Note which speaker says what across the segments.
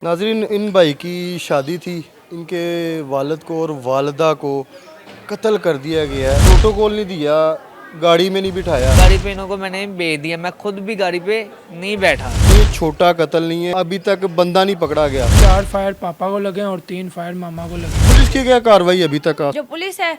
Speaker 1: नाज़रीन, इन भाई की शादी थी। इनके वालिद को और वालिदा को कत्ल कर दिया गया है। प्रोटोकॉल नहीं दिया, गाड़ी में नहीं बिठाया।
Speaker 2: गाड़ी पे इन्हों को मैंने भेज दिया, मैं खुद भी गाड़ी पे नहीं बैठा।
Speaker 1: ये छोटा कत्ल नहीं है, अभी तक बंदा नहीं पकड़ा गया।
Speaker 3: 4 फायर पापा को लगे और 3 फायर मामा को लगे।
Speaker 1: पुलिस की क्या कार्रवाई अभी तक?
Speaker 4: जो पुलिस है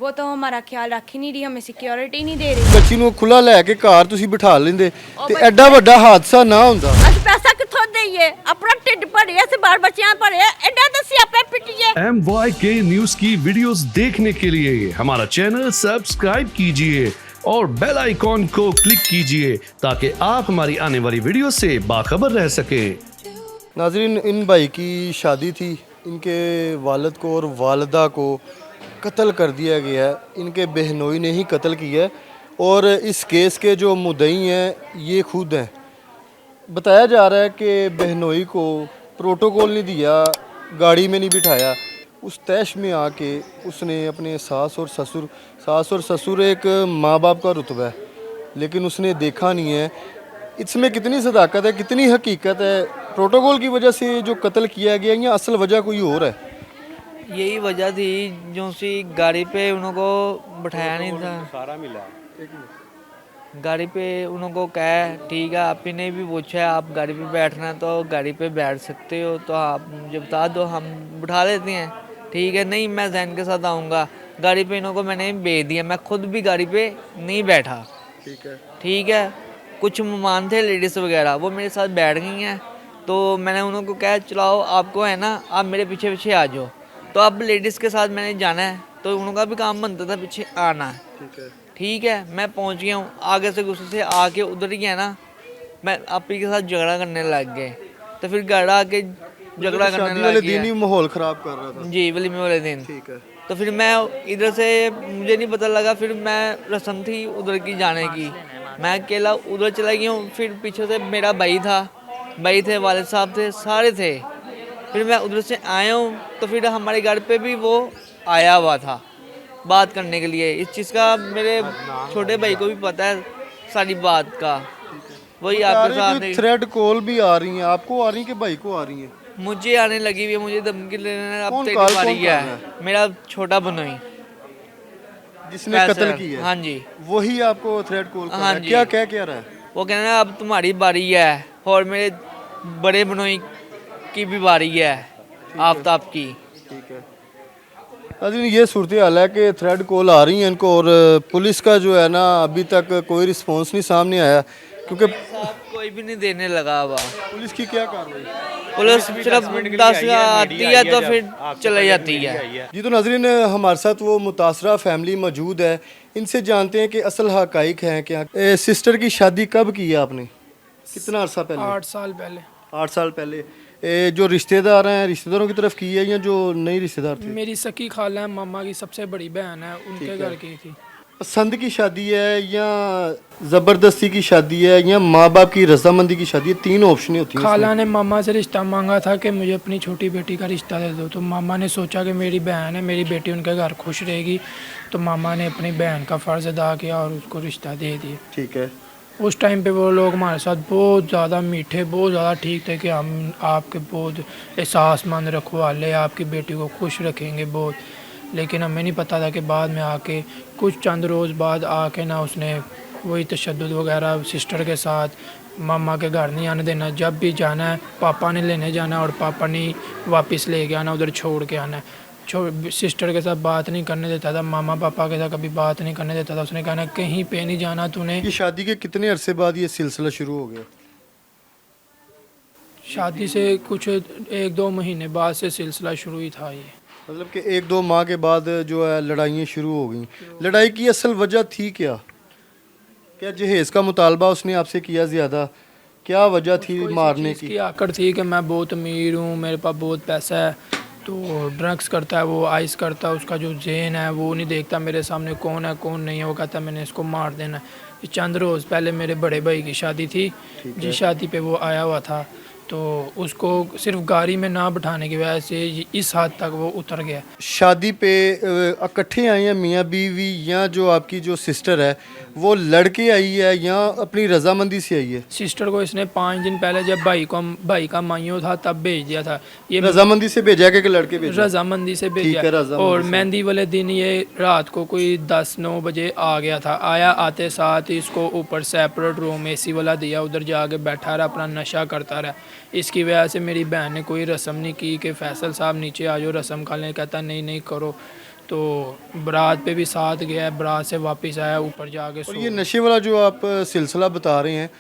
Speaker 4: वो तो हमारा ख्याल रख ही नहीं रही, हमें सिक्योरिटी नहीं दे रही।
Speaker 1: बच्ची ਨੂੰ ਖੁੱਲਾ ਲੈ ਕੇ ਘਰ ਤੁਸੀਂ ਬਿਠਾ ਲੈਂਦੇ ਤੇ ਐਡਾ ਵੱਡਾ ਹਾਦਸਾ ਨਾ ਹੁੰਦਾ।
Speaker 4: ਅਸੀਂ ਪੈਸਾ ਕਿੱਥੋਂ ਦੇਈਏ? ਆਪਣਾ ਢਿੱਡ ਭਰਿਆ, ਅਸੀਂ ਬਾਲ ਬੱਚਿਆਂ ਭਰਿਆ, ਐਡਾ ਤਾਂ ਸਿਆਪੇ ਪਿੱਟੀਏ।
Speaker 5: MYK न्यूज की वीडियोस देखने के लिए हमारा चैनल सब्सक्राइब कीजिए और बेल आइकॉन को क्लिक कीजिए ताकि आप हमारी आने वाली वीडियो से बाखबर रह सके।
Speaker 1: नाज़रीन, इन भाई की शादी थी। इनके वालिद को और वालिदा को कत्ल कर दिया गया है। इनके बहनोई ने ही कत्ल किया है और इस केस के जो मुद्दई हैं ये खुद हैं। बताया जा रहा है कि बहनोई को प्रोटोकॉल नहीं दिया, गाड़ी में नहीं बिठाया। उस तैश में आके उसने अपने सास और ससुर एक माँ बाप का रुतबा है, लेकिन उसने देखा नहीं है। इसमें कितनी सदाकत है, कितनी हकीकत है? प्रोटोकॉल की वजह से जो कत्ल किया गया या असल वजह कोई और है?
Speaker 2: यही वजह थी जो सी गाड़ी पे उनको बिठाया नहीं था।
Speaker 1: सारा मिला।
Speaker 2: गाड़ी पे उनको कहा ठीक है, आप ही ने भी पूछा है आप गाड़ी पे बैठना है तो गाड़ी पे बैठ सकते हो, तो आप मुझे बता दो, हम बिठा लेते हैं। ठीक है, नहीं मैं जैन के साथ आऊँगा। गाड़ी पे इन्हों को मैंने भेज दिया, मैं खुद भी गाड़ी पे नहीं बैठा। ठीक है, कुछ मेहमान थे लेडीज़ वगैरह, वो मेरे साथ बैठ गई हैं। तो मैंने उनको कहा चलाओ, आपको है ना, आप मेरे पीछे पीछे आ जाओ। तो अब लेडीज़ के साथ मैंने जाना है तो उनका भी काम बनता था पीछे आना। ठीक है, मैं पहुंच गया हूँ। आगे से गुस्से से आके उधर ही है ना, मैं आप ही के साथ झगड़ा करने लग गए। तो फिर घर आके झगड़ा करने
Speaker 1: शादी वाले
Speaker 2: लग
Speaker 1: दिन
Speaker 2: गया
Speaker 1: ही माहौल ख़राब कर रहा था।
Speaker 2: जी, वलीमे वाले दिन।
Speaker 1: ठीक है।
Speaker 2: तो फिर मैं इधर से, मुझे नहीं पता लगा, फिर मैं रस्म थी उधर की जाने की, मैं अकेला उधर चला गया हूँ। फिर पीछे से मेरा भाई था, भाई थे, वालिद साहब थे, सारे थे। फिर मैं उधर से आया हूँ तो फिर हमारे घर पे भी वो आया हुआ था बात करने के लिए। इस चीज़ का मेरे छोटे भाई को भी पता है सारी बात का। वही आपके साथ
Speaker 1: थ्रेड कॉल भी आ रही हैं, आपको आ रही हैं कि भाई को आ रही हैं?
Speaker 2: मुझे आने लगी हुई है, मुझे धमकी लेने अब
Speaker 1: कौन
Speaker 2: तेरी
Speaker 1: कॉल
Speaker 2: बारी
Speaker 1: कौन कर
Speaker 2: है।
Speaker 1: रहा है?
Speaker 2: मेरा छोटा बनोई
Speaker 1: जिसने
Speaker 2: पैसे-
Speaker 1: कत्ल किया है?
Speaker 2: हाँ जी,
Speaker 1: वही आपको थ्रेड कॉल कर रहा
Speaker 2: हाँ
Speaker 1: है?
Speaker 2: जी।
Speaker 1: क्या क्या कह रहा है?
Speaker 2: वो कहना है अब तुम्हारी बारी है और मेरे बड़े बनोई की भी बारी है, आफ्ताब की।
Speaker 1: ठीक है। नाज़रीन, ये सूरत हाल है कि थ्रेड कॉल आ रही हैं इनको और पुलिस का जो है ना अभी तक कोई रिस्पांस नहीं सामने आया, क्योंकि
Speaker 2: साथ कोई भी नहीं देने लगा हुआ।
Speaker 1: पुलिस की क्या कार्रवाई?
Speaker 2: पुलिस सिर्फ 10 आती है तो फिर चली जाती है।
Speaker 1: जी, तो नाज़रीन, हमारे साथ वो मुतासरा फैमिली मौजूद है। इनसे जानते हैं कि असल हकाइक हैं क्या। सिस्टर की शादी कब की है आपने? कितना अर्सा पहले?
Speaker 3: 8 साल पहले
Speaker 1: 8 साल पहले। जो रिश्तेदार हैं, रिश्तेदारों की तरफ की है या जो नई रिश्तेदार थे?
Speaker 3: मेरी सकी खाला है, मामा की सबसे बड़ी बहन है, उनके घर की थी।
Speaker 1: पसंद की शादी है या ज़बरदस्ती की शादी है या माँ बाप की रजामंदी की शादी है? 3 ऑप्शन होती हैं
Speaker 3: खाला ने मामा से रिश्ता मांगा था कि मुझे अपनी छोटी बेटी का रिश्ता दे दो। तो मामा ने सोचा कि मेरी बहन है, मेरी बेटी उनके घर खुश रहेगी, तो मामा ने अपनी बहन का फ़र्ज़ अदा किया और उसको रिश्ता दे दिया।
Speaker 1: ठीक है।
Speaker 3: उस टाइम पे वो लोग हमारे साथ बहुत ज़्यादा मीठे, बहुत ज़्यादा ठीक थे कि हम आपके बहुत एहसासमंद रखवाले, आपकी बेटी को खुश रखेंगे बहुत। लेकिन हमें नहीं पता था कि बाद में आके कुछ चंद रोज़ बाद आके ना उसने वही तशद्दुद वगैरह सिस्टर के साथ, मामा के घर नहीं आने देना, जब भी जाना है पापा ने लेने जाना और पापा ने वापस ले के आना, उधर छोड़ के आना। सिस्टर के साथ बात नहीं करने देता था, मामा पापा के साथ कभी बात नहीं करने देता था। उसने कहना कहीं पे नहीं जाना तूने।
Speaker 1: ये शादी के कितने अरसे बाद ये सिलसिला शुरू हो गया?
Speaker 3: शादी से कुछ 1-2 महीने बाद से सिलसिला शुरू ही था ये।
Speaker 1: मतलब कि 1-2 माह के बाद जो है लड़ाइयाँ शुरू हो गई। लड़ाई की असल वजह थी क्या? क्या जहेज़ का मुतालबा उसने आपसे किया ज़्यादा? क्या वजह थी मारने की?
Speaker 3: इसकी आकड़ थी कि मैं बहुत अमीर हूँ, मेरे पास बहुत पैसा है, तो ड्रग्स करता है वो, आइस करता है, उसका जो जेन है वो नहीं देखता मेरे सामने कौन है कौन नहीं है, वो कहता है मैंने इसको मार देना है। चंद रोज़ पहले मेरे बड़े भाई की शादी थी, जिस शादी पे वो आया हुआ था, तो उसको सिर्फ गाड़ी में ना बिठाने की वजह से इस हद तक वो उतर गया।
Speaker 1: शादी पे इकट्ठे आए हैं मियाँ बीवी या जो आपकी जो सिस्टर है वो लड़के आई है या अपनी रजामंदी से आई है?
Speaker 3: सिस्टर को इसने 5 दिन पहले जब भाई का माइयो था तब भेज दिया था। ये
Speaker 1: रजामंदी से भेजा कि लड़के भेजा?
Speaker 3: रजामंदी से
Speaker 1: ठीक है,
Speaker 3: भेजा।
Speaker 1: रजामंदी
Speaker 3: और
Speaker 1: से।
Speaker 3: मेहंदी वाले दिन ये रात को कोई 10-9 बजे आ गया था। आया, आते साथ ही इसको ऊपर सेपरेट रूम एसी वाला दिया, उधर जाके बैठा रहा, अपना नशा करता रहा। इसकी वजह से मेरी बहन ने कोई रस्म नहीं की कि फैसल साहब नीचे आ जाओ रस्म खा लें। कहता नहीं नहीं करो। तो बारात पे भी साथ गया, बारात से वापस आया, ऊपर जाके
Speaker 1: और
Speaker 3: सो
Speaker 1: ये नशे वाला जो आप सिलसिला बता रहे हैं,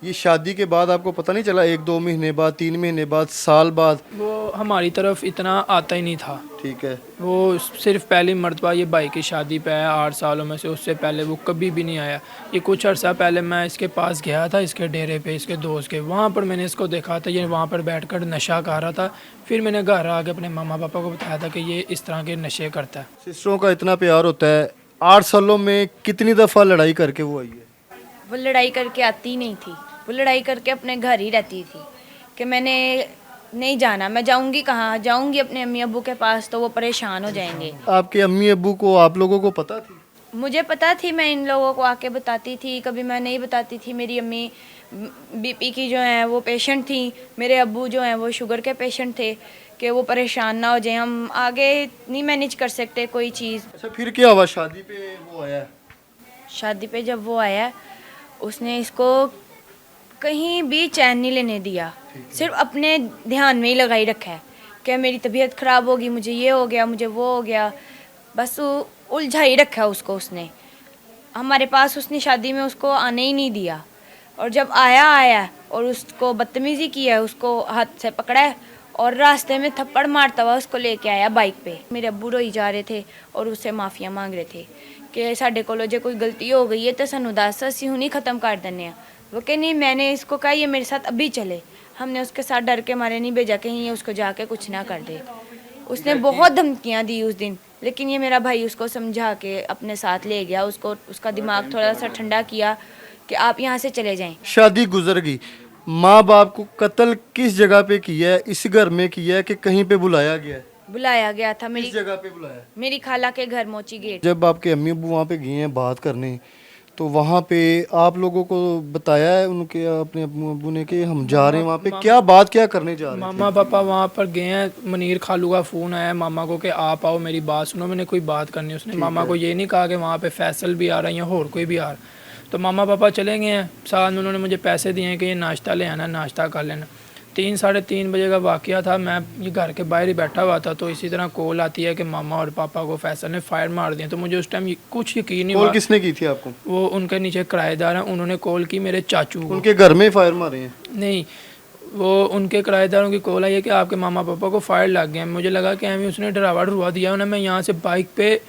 Speaker 1: ये शादी के बाद आपको पता नहीं चला? 1-2 महीने बाद, 3 महीने बाद, साल बाद?
Speaker 3: वो हमारी तरफ इतना आता ही नहीं था।
Speaker 1: ठीक है।
Speaker 3: वो सिर्फ पहली मर्तबा ये भाई की शादी पे आया 8 सालों में से, उससे पहले वो कभी भी नहीं आया। ये कुछ अर्सा पहले मैं इसके पास गया था, इसके डेरे पे, इसके दोस्त के, वहाँ पर मैंने इसको देखा था। ये वहाँ पर बैठकर नशा कर रहा था। फिर मैंने घर आके अपने मामा पापा को बताया था कि ये इस तरह के नशे करता है।
Speaker 1: सिस्टरों का इतना प्यार होता है। 8 सालों में कितनी दफ़ा लड़ाई करके वो आई है?
Speaker 6: वो लड़ाई करके आती नहीं थी, वो लड़ाई करके अपने घर ही रहती थी कि मैंने नहीं जाना, मैं जाऊंगी कहाँ, जाऊंगी अपने अम्मी अब्बू के पास तो वो परेशान हो जाएंगे।
Speaker 1: आपके अम्मी अब्बू को आप लोगों को पता थी?
Speaker 6: मुझे पता थी, मैं इन लोगों को आके बताती थी, कभी मैं नहीं बताती थी। मेरी अम्मी बीपी की जो है वो पेशेंट थी, मेरे अब्बू जो हैं वो शुगर के पेशेंट थे, कि वो परेशान ना हो जाए, हम आगे नहीं मैनेज कर सकते कोई चीज़।
Speaker 1: अच्छा, फिर क्या हुआ? शादी पे वो आया?
Speaker 6: शादी पे जब वो आया, उसने इसको कहीं भी चैन नहीं लेने दिया, सिर्फ अपने ध्यान में ही लगाई रखा है कि मेरी तबीयत ख़राब होगी, मुझे ये हो गया, मुझे वो हो गया, बस वो उलझा ही रखा उसको। उसने हमारे पास उसने शादी में उसको आने ही नहीं दिया, और जब आया और उसको बदतमीज़ी की है, उसको हाथ से पकड़ा है और रास्ते में थप्पड़ मारता हुआ उसको लेके आया बाइक पे। मेरे अब्बू रोई जा रहे थे और उससे माफ़िया मांग रहे थे कि साढ़े कोलों जे कोई गलती हो गई है तो सानू दस, असीं हुणी ख़त्म कर देने हैं। वो कहे नहीं, मैंने इसको कहा ये मेरे साथ अभी चले। हमने उसके साथ डर के मारे नहीं भेजा कहीं ये उसको जाके कुछ ना कर दे। उसने बहुत धमकियाँ दी उस दिन, लेकिन ये मेरा भाई उसको समझा के अपने साथ ले गया, उसको उसका दिमाग थोड़ा सा ठंडा किया कि आप यहाँ से चले जाएं।
Speaker 1: शादी गुजर गई, माँ बाप को कत्ल किस जगह पे किया है? इस घर में किया है कि कहीं पे बुलाया गया है?
Speaker 6: बुलाया गया था,
Speaker 1: किस जगह पे बुलाया?
Speaker 6: मेरी खाला के घर मोची गेट।
Speaker 1: जब आपके अम्मी अब्बू वहाँ पे गए हैं बात करने, तो वहाँ पे आप लोगों को बताया है उनके, अपने अब्बू ने, कि हम जा रहे हैं वहाँ पे? क्या बात क्या करने जा रहे हैं?
Speaker 3: मामा पापा वहाँ पर गए हैं। मनीर खालू का फ़ोन आया मामा को कि आप आओ, मेरी बात सुनो, मैंने कोई बात करनी। उसने मामा को ये नहीं कहा कि वहाँ पे फैसल भी आ रहा है या और कोई भी आ रहा। तो मामा पापा चले गए हैं, साथ में उन्होंने मुझे पैसे दिए हैं कि ये नाश्ता ले आना, नाश्ता कर लेना। 3-3:30 बजे का वाक़या था। मैं ये घर के बाहर ही बैठा हुआ था, तो इसी तरह कॉल आती है कि मामा और पापा को फैसल ने फायर मार दिया। तो मुझे उस टाइम कुछ यकीन नहीं हुआ।
Speaker 1: कॉल किसने की थी आपको?
Speaker 3: वो उनके नीचे किराएदार हैं, उन्होंने कॉल की मेरे चाचू को।
Speaker 1: उनके घर में फायर मारे हैं?
Speaker 3: नहीं, वो उनके किराएदारों की कॉल आई है कि आपके मामा पापा को फायर लग गया। मुझे लगा कि हमें उसने डरावा डरवा दिया उन्हें। मैं यहाँ से बाइक पे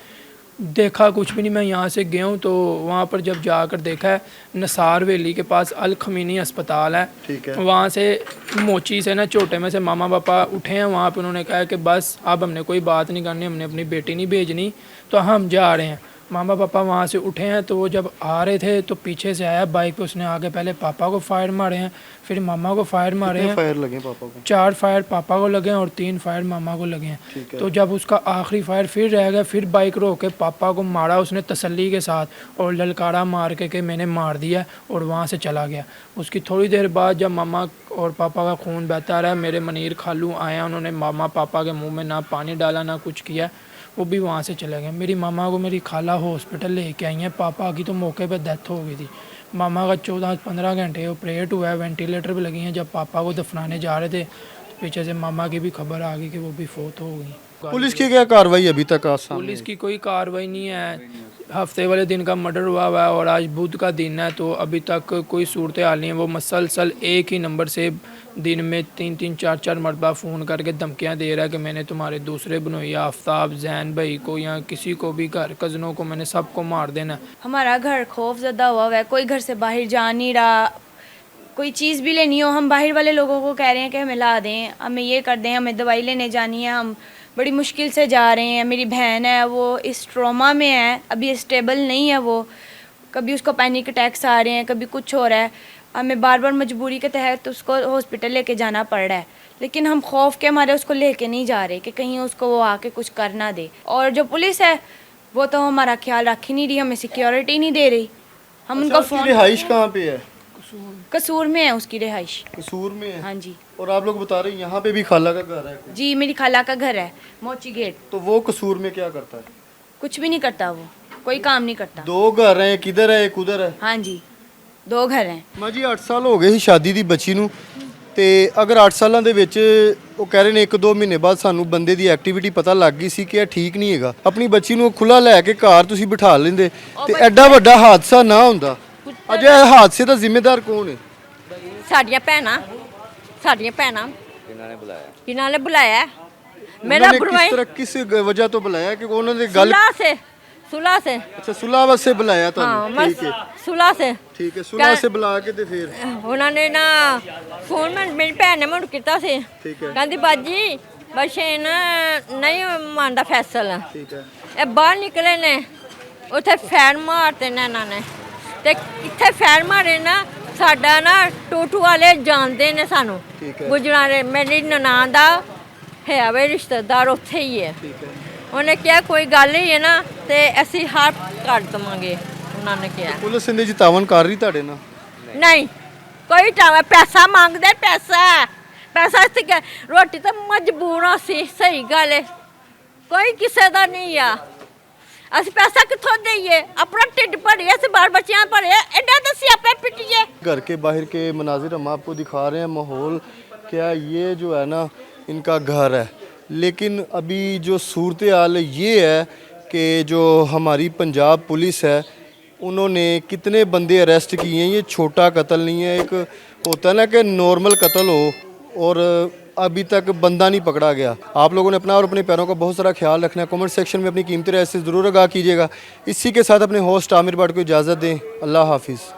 Speaker 3: देखा कुछ भी नहीं, मैं यहाँ से गया हूँ तो वहाँ पर जब जाकर देखा है, नसार वैली के पास अल खमीनी अस्पताल है,
Speaker 1: ठीक है।
Speaker 3: वहाँ से मोची से ना छोटे में से मामा पापा उठे हैं। वहाँ पे उन्होंने कहा कि बस अब हमने कोई बात नहीं करनी, हमने अपनी बेटी नहीं भेजनी, तो हम जा रहे हैं। मामा पापा वहाँ से उठे हैं, तो वो जब आ रहे थे तो पीछे से आया बाइक पे, उसने आगे पहले पापा को फायर मारे हैं, फिर मामा को फायर मारे हैं।
Speaker 1: फायर लगे पापा को?
Speaker 3: 4 फायर पापा को लगे हैं और 3 फायर मामा को लगे हैं।
Speaker 1: ठीक है।
Speaker 3: तो जब उसका आखिरी फायर फिर रह गया, फिर बाइक रोक के पापा को मारा उसने तसल्ली के साथ, और ललकारा मार के मैंने मार दिया, और वहाँ से चला गया। उसकी थोड़ी देर बाद जब मामा और पापा का खून बहता रहा, मेरे मनीर खालू आए, उन्होंने मामा पापा के मुँह में ना पानी डाला ना कुछ किया, वो भी वहाँ से चले गए। मेरी मामा को मेरी खाला हॉस्पिटल लेके आई हैं, पापा की तो मौके पे डेथ हो गई थी। मामा का 14-15 घंटे ऑपरेट हुआ है, वेंटिलेटर पे लगी हैं। जब पापा को दफनाने जा रहे थे तो पीछे से मामा की भी खबर आ गई कि वो भी फौत हो गई।
Speaker 1: पुलिस की क्या कार्रवाई अभी तक आप सामने?
Speaker 3: पुलिस की कोई कार्रवाई नहीं है। हफ्ते वाले दिन का मर्डर हुआ है और आज बुध का दिन है, तो अभी तक कोई सूरत हाल नहीं है। वो मसलसल एक ही नंबर से दिन में 3-3, 4-4 मरतबा फ़ोन करके धमकियाँ दे रहा है कि मैंने तुम्हारे दूसरे बनोई आफ्ताब, जैन भाई को या किसी को भी, घर कज़नों को, मैंने सबको मार देना।
Speaker 6: हमारा घर खौफ ज़दा हुआ है, कोई घर से बाहर जा नहीं रहा। कोई चीज़ भी लेनी हो, हम बाहर वाले लोगों को कह रहे हैं कि हमें ला दें, हमें ये कर दें, हमें दवाई लेने जानी है, हम बड़ी मुश्किल से जा रहे हैं। मेरी बहन है, वो इस ट्रॉमा में है, अभी स्टेबल नहीं है वो, कभी उसको पैनिक अटैक्स आ रहे हैं, कभी कुछ हो रहा है। हमें बार बार मजबूरी के तहत उसको हॉस्पिटल लेके जाना पड़ रहा है, लेकिन हम खौफ के मारे उसको लेके नहीं जा रहे कि कहीं उसको वो आके कुछ कर ना दे। और जो पुलिस है वो तो हमारा ख्याल रख ही नहीं रही, हमें सिक्योरिटी नहीं दे रही। हम उनको
Speaker 1: उसकी
Speaker 6: फ़ोन
Speaker 1: रिहाइश कहाँ पे है?
Speaker 6: कसूर में है उसकी रिहाइश।
Speaker 1: कसूर में है।
Speaker 6: हाँ जी
Speaker 1: और आप लोग बता रहे हैं यहाँ पे भी खाला का घर है कोई।
Speaker 6: जी, मेरी खाला का घर है मोची गेट।
Speaker 1: तो वो कसूर में क्या करता है?
Speaker 6: कुछ भी नहीं करता वो, कोई काम नहीं करता।
Speaker 1: 2 घर हैं, किधर है एक उधर है।
Speaker 6: हाँ जी 2 घर हैं।
Speaker 1: ਮਾਂ ਜੀ 8 ਸਾਲ ਹੋ ਗਏ ਸੀ ਸ਼ਾਦੀ ਦੀ ਬੱਚੀ ਨੂੰ ਤੇ ਅਗਰ 8 ਸਾਲਾਂ ਦੇ ਵਿੱਚ ਉਹ ਕਹਿ ਰਹੇ ਨੇ 1-2 ਮਹੀਨੇ ਬਾਅਦ ਸਾਨੂੰ ਬੰਦੇ ਦੀ ਐਕਟੀਵਿਟੀ ਪਤਾ ਲੱਗ ਗਈ ਸੀ ਕਿ ਇਹ ਠੀਕ ਨਹੀਂ ਹੈਗਾ, ਆਪਣੀ ਬੱਚੀ ਨੂੰ ਖੁੱਲਾ ਲੈ ਕੇ ਘਰ ਤੁਸੀਂ ਬਿਠਾ ਲੈਂਦੇ ਤੇ ਐਡਾ ਵੱਡਾ ਹਾਦਸਾ ਨਾ ਹੁੰਦਾ। ਅੱਜ ਇਹ ਹਾਦਸੇ ਦਾ ਜ਼ਿੰਮੇਦਾਰ ਕੌਣ ਹੈ?
Speaker 4: ਸਾਡੀਆਂ ਭੈਣਾਂ ਕਿਹਨਾਂ ਨੇ ਬੁਲਾਇਆ? ਮੇਰਾ
Speaker 1: ਉਹਨਾਂ ਨੇ
Speaker 4: ਬੁਰਵਾਈ
Speaker 1: ਕਿਸ ਤਰ੍ਹਾਂ ਕਿਸ ਵਜ੍ਹਾ ਤੋਂ ਬੁਲਾਇਆ ਕਿ ਉਹਨਾਂ ਦੇ ਗੱਲ
Speaker 4: सुलह से
Speaker 1: ਅੱਛਾ ਸੁਲਾਹ ਵਾਸਤੇ ਬੁਲਾਇਆ
Speaker 4: हाँ
Speaker 1: ਤੁਹਾਨੂੰ?
Speaker 4: बस
Speaker 1: ਠੀਕ ਹੈ
Speaker 4: सुलह से
Speaker 1: ਠੀਕ ਹੈ ਸੁਲਾਹ ਵਾਸਤੇ ਬੁਲਾ ਕੇ ਤੇ ਫਿਰ
Speaker 4: ਉਹਨਾਂ ਨੇ ਨਾ ਫੋਨ ਮੇਰੀ ਭੈਣ ਨੇ ਮੈਨੂੰ ਕੀਤਾ ਸੀ,
Speaker 1: ਠੀਕ ਹੈ।
Speaker 4: ਕਹਿੰਦੀ ਬਾਜੀ ਬਸ਼ੇਨ ਨਹੀਂ ਮੰਨਦਾ ਫੈਸਲਾ,
Speaker 1: ਠੀਕ ਹੈ
Speaker 4: ਇਹ ਬਾਹਰ ਨਿਕਲੇ ਨੇ ਉੱਥੇ ਫੈਨ ਮਾਰਤੇ ਨੇ ਇਹਨਾਂ ਨੇ ਤੇ ਇੱਥੇ ਫੈਨ ਮਾਰੇ ਨਾ ਸਾਡਾ ਨਾ ਟੋਟੂ ਵਾਲੇ ਜਾਣਦੇ ਨੇ ਸਾਨੂੰ
Speaker 1: ਠੀਕ ਹੈ।
Speaker 4: ਗੁਜਰਾਰੇ ਮੇਰੀ ਨਨਾਣ ਦਾ ਹੈ ਵੇ ਰਿਸ਼ਤੇਦਾਰ ਉੱਥੇ ਹੀ ਹੈ।
Speaker 1: ਠੀਕ ਹੈ
Speaker 4: ਉਹਨੇ ਕਿਹਾ ਕੋਈ ਗੱਲ ਨਹੀਂ ਹੈ ਨਾ ਤੇ ਅਸੀਂ ਹੱਥ ਕਰ ਦਵਾਂਗੇ, ਉਹਨਾਂ ਨੇ ਕਿਹਾ
Speaker 1: ਪੁਲਿਸ ਇਹਦੇ ਚ ਤਾਵਨ ਕਰ ਰਹੀ ਤੁਹਾਡੇ ਨਾਲ?
Speaker 4: ਨਹੀਂ ਕੋਈ ਟਾਵਾ ਪੈਸਾ ਮੰਗਦੇ ਪੈਸਾ ਸੀ ਕਿ ਰੋਟੀ ਤਾਂ ਮਜਬੂਰਾਂ ਸੀ, ਸਹੀ ਗੱਲ ਹੈ, ਕੋਈ ਕਿਸੇ ਦਾ ਨਹੀਂ ਆ, ਅਸੀਂ ਪੈਸਾ ਕਿੱਥੋਂ ਦੇਈਏ, ਆਪਣਾ ਢਿੱਡ ਭਰੀਏ, ਅਸੀਂ ਬਾਲ ਬੱਚਿਆਂ ਭਰੇ ਐਡਾ ਤਾਂ ਅਸੀਂ ਆਪੇ ਪਿੱਟੀਏ।
Speaker 1: घर के बाहर के मनाजिर हम आपको दिखा रहे हैं, माहौल क्या ये जो है ना इनका घर है, लेकिन अभी जो सूरत हाल ये है कि जो हमारी पंजाब पुलिस है उन्होंने कितने बंदे अरेस्ट किए हैं। ये छोटा कत्ल नहीं है, एक होता है ना कि नॉर्मल कत्ल हो और अभी तक बंदा नहीं पकड़ा गया। आप लोगों ने अपना और अपने पैरों का बहुत सारा ख्याल रखना है। कमेंट सेक्शन में अपनी कीमती राय से ज़रूर आगाह कीजिएगा। इसी के साथ अपने होस्ट आमिर भट्ट को इजाज़त दें। अल्लाह हाफिज़।